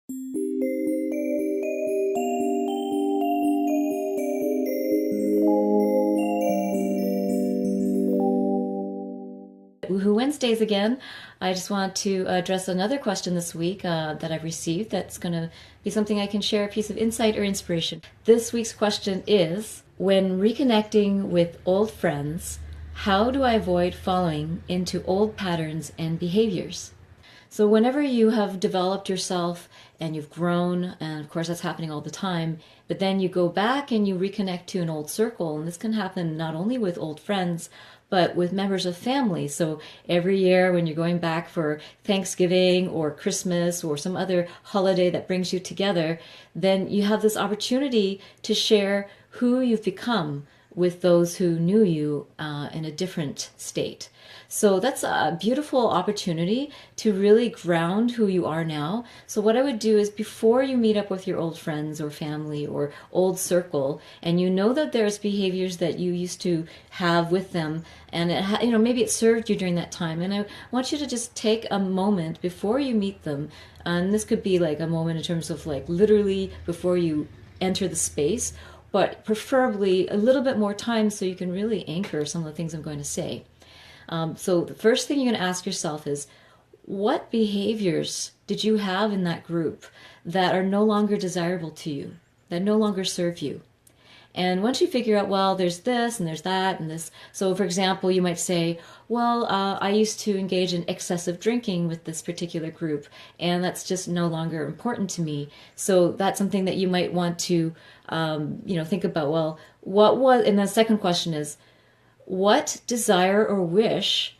Woohoo Wednesdays again. I just want to address another question this week that I've received that's going to be something I can share a piece of insight or inspiration. This week's question is, when reconnecting with old friends, how do I avoid falling into old patterns and behaviors? So whenever you have developed yourself and you've grown, and of course that's happening all the time, but then you go back and you reconnect to an old circle, and this can happen not only with old friends, but with members of family. So every year when you're going back for Thanksgiving or Christmas or some other holiday that brings you together, then you have this opportunity to share who you've become with those who knew you in a different state. So that's a beautiful opportunity to really ground who you are now. So what I would do is, before you meet up with your old friends or family or old circle, and you know that there's behaviors that you used to have with them, and maybe it served you during that time, and I want you to just take a moment before you meet them, and this could be like a moment in terms of like literally before you enter the space, but preferably a little bit more time so you can really anchor some of the things I'm going to say. So the first thing you're going to ask yourself is, what behaviors did you have in that group that are no longer desirable to you, that no longer serve you? And once you figure out, well, there's this and there's that and this. So for example, you might say, well, I used to engage in excessive drinking with this particular group, and that's just no longer important to me. So that's something that you might want to, think about. Well, what was, and the second question is, what desire or wish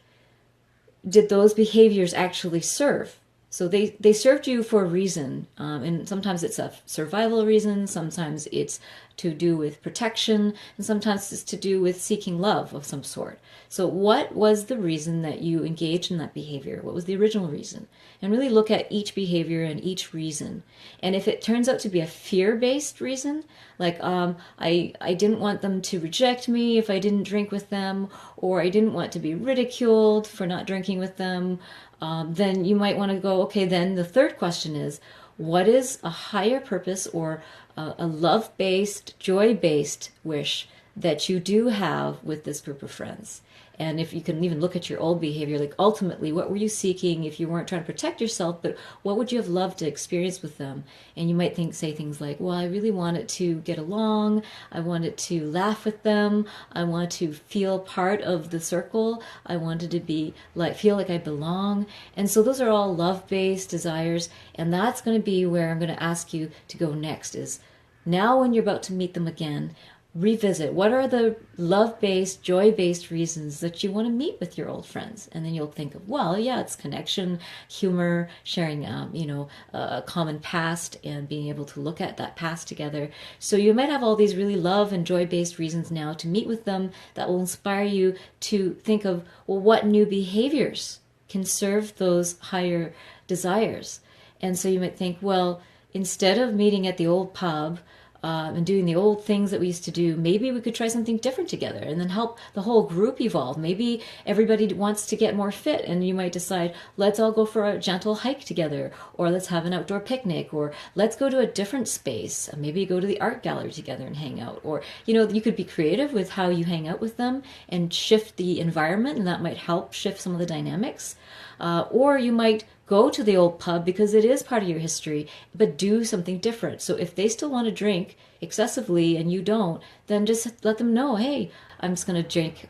did those behaviors actually serve? So they served you for a reason, and sometimes it's a survival reason, sometimes it's to do with protection, and sometimes it's to do with seeking love of some sort. So what was the reason that you engaged in that behavior? What was the original reason? And really look at each behavior and each reason. And if it turns out to be a fear-based reason, like I didn't want them to reject me if I didn't drink with them, or I didn't want to be ridiculed for not drinking with them, then you might want to go, okay, then the third question is, what is a higher purpose or a love-based, joy-based wish that you do have with this group of friends? And if you can even look at your old behavior, like ultimately, what were you seeking if you weren't trying to protect yourself, but what would you have loved to experience with them? And you might say things like, well, I really wanted to get along. I wanted to laugh with them. I want to feel part of the circle. I wanted to feel like I belong. And so those are all love-based desires. And that's going to be where I'm going to ask you to go next, is now when you're about to meet them again, revisit what are the love-based, joy-based reasons that you want to meet with your old friends. And then you'll think of, well, yeah, it's connection, humor, sharing, a common past, and being able to look at that past together. So you might have all these really love and joy-based reasons now to meet with them that will inspire you to think of, well, what new behaviors can serve those higher desires? And so you might think, well, instead of meeting at the old pub, and doing the old things that we used to do, maybe we could try something different together and then help the whole group evolve. Maybe everybody wants to get more fit, and you might decide, let's all go for a gentle hike together, or let's have an outdoor picnic, or let's go to a different space, maybe go to the art gallery together and hang out. Or, you could be creative with how you hang out with them and shift the environment, and that might help shift some of the dynamics. Or you might go to the old pub because it is part of your history, but do something different. So if they still want to drink excessively and you don't, then just let them know, hey, I'm just going to drink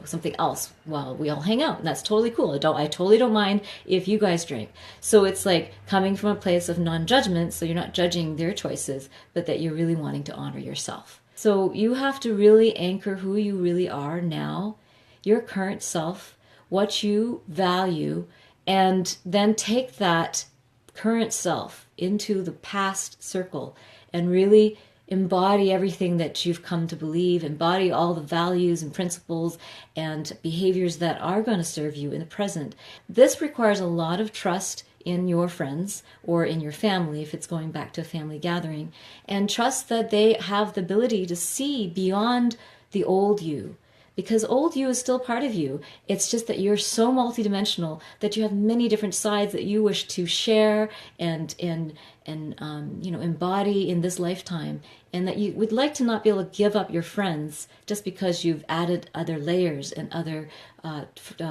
something else while we all hang out. And that's totally cool. I totally don't mind if you guys drink. So it's like coming from a place of non-judgment, so you're not judging their choices, but that you're really wanting to honor yourself. So you have to really anchor who you really are now, your current self, what you value, and then take that current self into the past circle and really embody everything that you've come to believe, embody all the values and principles and behaviors that are going to serve you in the present. This requires a lot of trust in your friends or in your family, if it's going back to a family gathering, and trust that they have the ability to see beyond the old you, because old you is still part of you. It's just that you're so multidimensional that you have many different sides that you wish to share and embody in this lifetime, and that you would like to not be able to give up your friends just because you've added other layers and other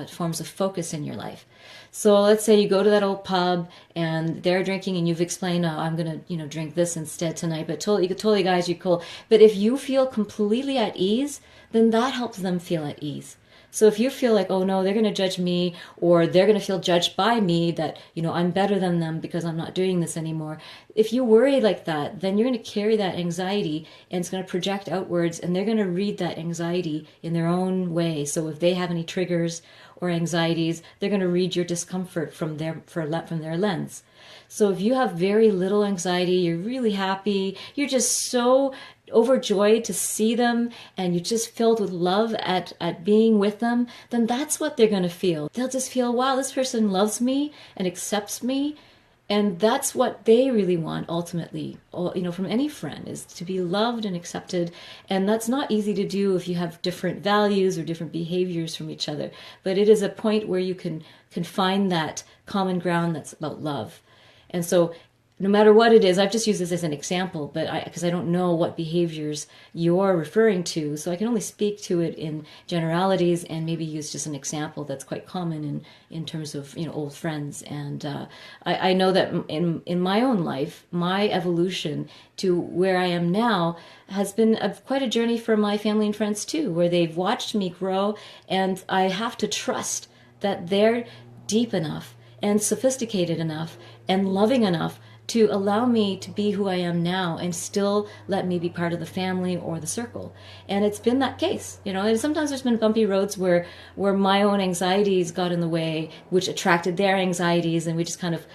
forms of focus in your life. So let's say you go to that old pub and they're drinking and you've explained, oh, I'm going to, drink this instead tonight, but totally guys, you're cool. But if you feel completely at ease, then that helps them feel at ease. So if you feel like, oh no, they're going to judge me, or they're going to feel judged by me, that, I'm better than them because I'm not doing this anymore. If you worry like that, then you're going to carry that anxiety and it's going to project outwards, and they're going to read that anxiety in their own way. So if they have any triggers or anxieties, they're going to read your discomfort from their lens. So if you have very little anxiety, you're really happy, you're just so overjoyed to see them, and you're just filled with love at being with them, then that's what they're going to feel. They'll just feel, wow, this person loves me and accepts me. And that's what they really want ultimately, from any friend, is to be loved and accepted. And that's not easy to do if you have different values or different behaviors from each other. But it is a point where you can find that common ground that's about love. And so no matter what it is, I've just used this as an example, but because I don't know what behaviors you're referring to, so I can only speak to it in generalities and maybe use just an example that's quite common in terms of old friends. And I know that in my own life, my evolution to where I am now has been quite a journey for my family and friends too, where they've watched me grow, and I have to trust that they're deep enough and sophisticated enough and loving enough to allow me to be who I am now and still let me be part of the family or the circle. And it's been that case, and sometimes there's been bumpy roads where my own anxieties got in the way, which attracted their anxieties, and we just kind of,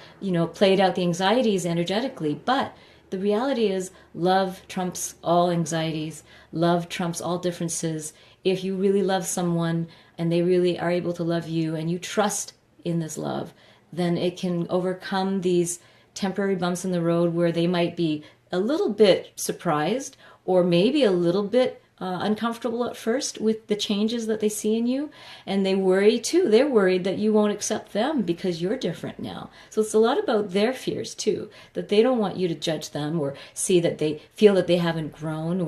played out the anxieties energetically. But the reality is love trumps all anxieties. Love trumps all differences. If you really love someone and they really are able to love you and you trust in this love, then it can overcome these temporary bumps in the road where they might be a little bit surprised or maybe a little bit uncomfortable at first with the changes that they see in you. And they worry too. They're worried that you won't accept them because you're different now. So it's a lot about their fears too, that they don't want you to judge them or see that they feel that they haven't grown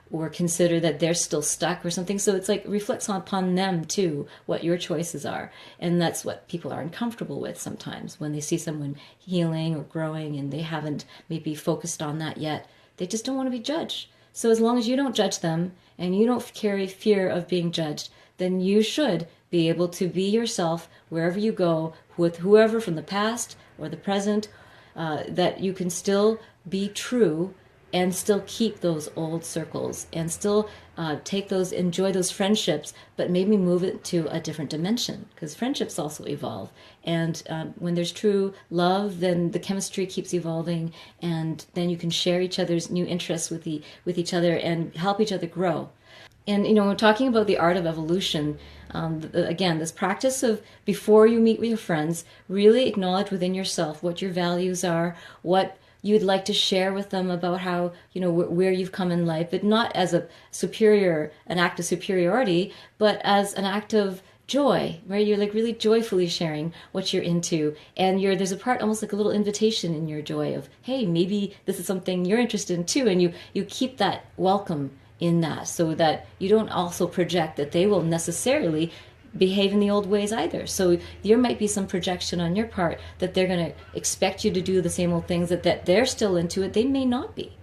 or consider that they're still stuck or something. So it's like reflects upon them too, what your choices are. And that's what people are uncomfortable with sometimes when they see someone healing or growing and they haven't maybe focused on that yet. They just don't want to be judged. So as long as you don't judge them and you don't carry fear of being judged, then you should be able to be yourself wherever you go with whoever from the past or the present, that you can still be true and still keep those old circles and still enjoy those friendships, but maybe move it to a different dimension, because friendships also evolve. And when there's true love, then the chemistry keeps evolving, and then you can share each other's new interests with each other and help each other grow. And, when we're talking about the art of evolution, again, this practice of before you meet with your friends, really acknowledge within yourself what your values are, what you'd like to share with them about how, where you've come in life, but not as an act of superiority, but as an act of joy, right? You're like really joyfully sharing what you're into. And there's a part almost like a little invitation in your joy of, hey, maybe this is something you're interested in too. And you keep that welcome in that, so that you don't also project that they will necessarily behave in the old ways either. So there might be some projection on your part that they're going to expect you to do the same old things that they're still into it. They may not be.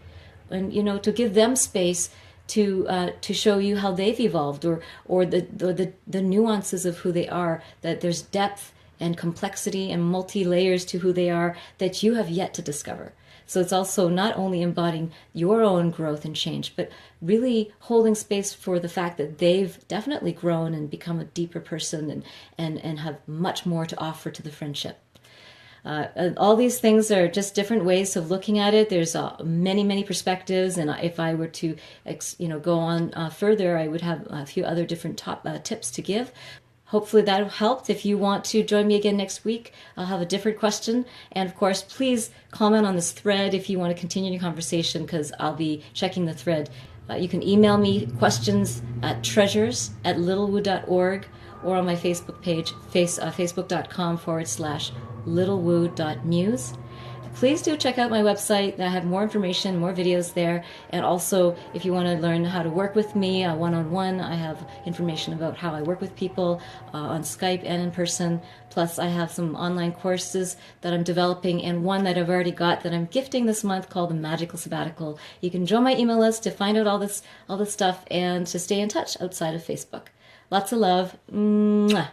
And, to give them space to show you how they've evolved or the nuances of who they are, that there's depth and complexity and multi-layers to who they are that you have yet to discover. So it's also not only embodying your own growth and change, but really holding space for the fact that they've definitely grown and become a deeper person and have much more to offer to the friendship. All these things are just different ways of looking at it. There's many, many perspectives, and if I were to go on further, I would have a few other different top tips to give. Hopefully that helped. If you want to join me again next week, I'll have a different question. And of course, please comment on this thread if you want to continue your conversation, because I'll be checking the thread You can email me questions at treasures@littlewoo.org or on my Facebook page, facebook.com/littlewoo.news. Please do check out my website. I have more information, more videos there. And also, if you want to learn how to work with me one-on-one, I have information about how I work with people on Skype and in person. Plus, I have some online courses that I'm developing and one that I've already got that I'm gifting this month called the Magical Sabbatical. You can join my email list to find out all this stuff and to stay in touch outside of Facebook. Lots of love. Mwah.